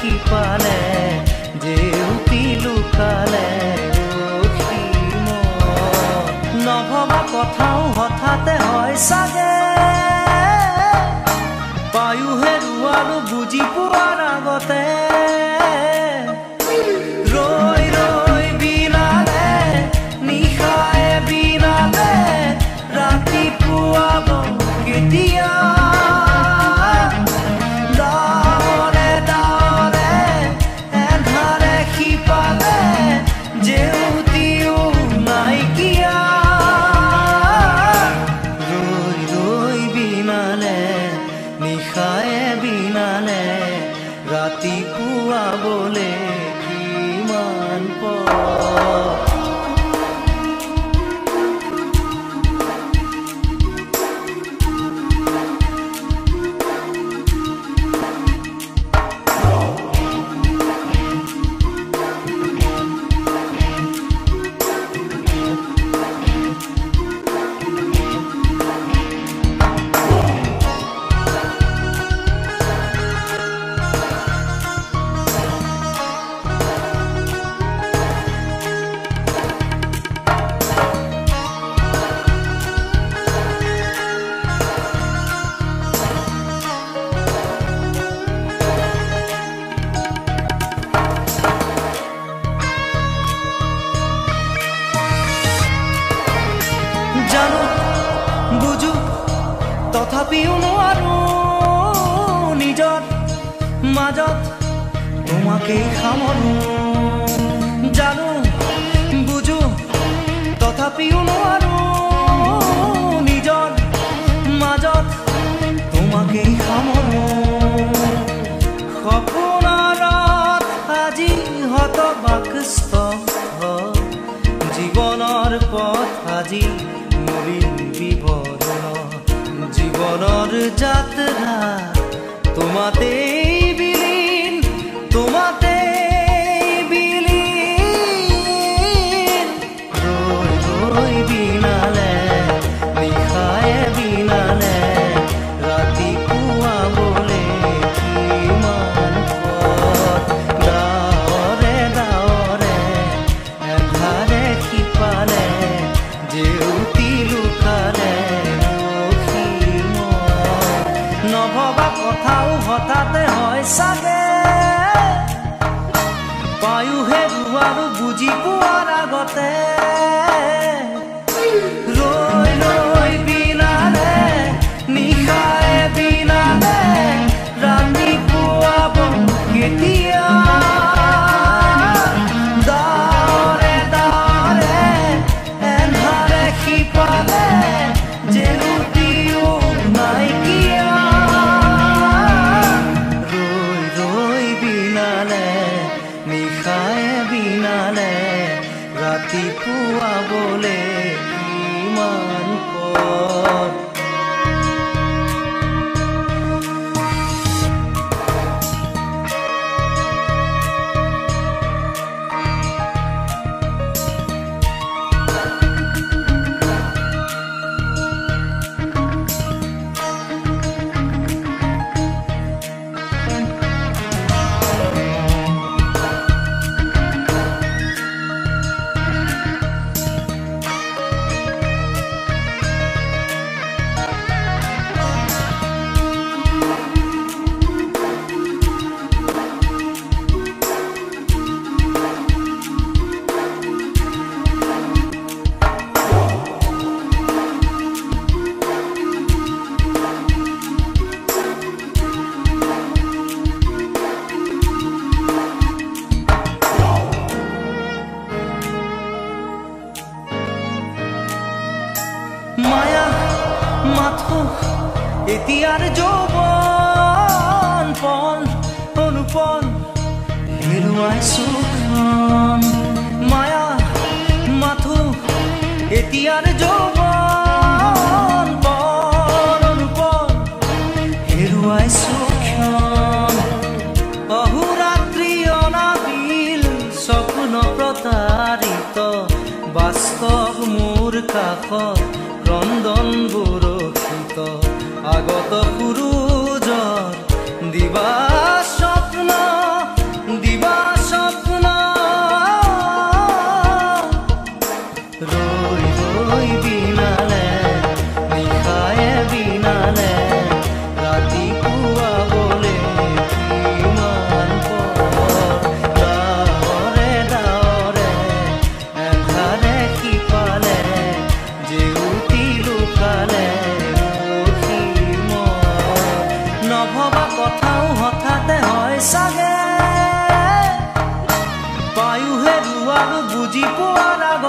সিপালে জেউতি লুকালে নভবা কথাও হঠাতে হয় চাগে পায়ো হেৰুৱালো বুজি পোৱাৰ আগতে ৰৈ ৰৈ বিনালে নিশায়ে বিনালে ৰাতিপুৱাব কেতিয়া ডাৱৰে ডাৱৰে এন্ধাৰে সিপালে জেউতিও নাইকিয়া ৰৈ ৰৈ বিনালে নিশায়ে বিনালে ৰাতিপুৱাবলে কিমান পৰ জানো বুঝো তথাপিও নোৱাৰো নিজৰ মাজত তোমাকেই সামৰো জানো বুঝো তথাপিও নোৱাৰো নিজৰ মাজত তোমাকেই সামৰো সপোনত আজি হতবাকস্থ জীৱনৰ পথ আজি জীবনৰ যাত্ৰা তোমাতেই বিলীন তোমাতেই বিলীন ৰৈ ৰৈ বিনালে নিশায়ে বিনালে ৰাতিপুৱাবলে কিমান পথ ডাৱৰে ডাৱৰে এন্ধাৰে সিপালে জেউতি লুকালে নভবা কথাও হঠাতে হয় চাগে পায়ো হেৰুৱালো বুজি পোৱাৰ আগতে ৰৈ ৰৈ বিনালে নিশায়ে বিনালে ৰাতিপুৱাব কেতিয়া ডাৱৰে ডাৱৰে এন্ধাৰে সিপালে জেউতিও নাইকিয়া নিশায়ে বিনালে ৰাতিপুৱাবলে কিমান পৰ মায়া মাথো এতিয়াৰ যৌৱন পন অনুপন হেৰুৱাই সুখন মায়া মাথো এতিয়াৰ যৌৱন পন অনুপন হেৰুৱাই সুখন অহোৰাত্ৰি অনাবিল স্বপ্ন প্ৰতাৰিত বাস্তৱ মোৰ কাষত ক্ৰন্দন বৰষিত আগত সূৰুজৰ দিবা স্বপ্ন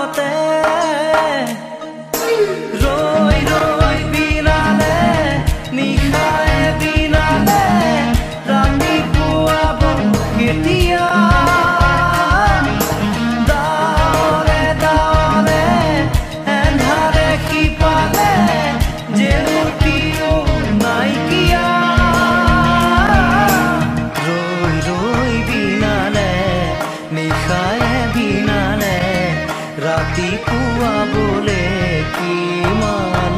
আগতে ৰৈ ৰৈ বিনালে নিশায়ে বিনালে ৰাতি পুৱাব কেতিয়া দাৱৰে দাৱৰে এন্ধাৰে সিপালে জেউতিও নাইকিয়া ৰৈ ৰৈ বিনালে নিশায়ে বিনালে ৰাতি পুৱাবলে কিমান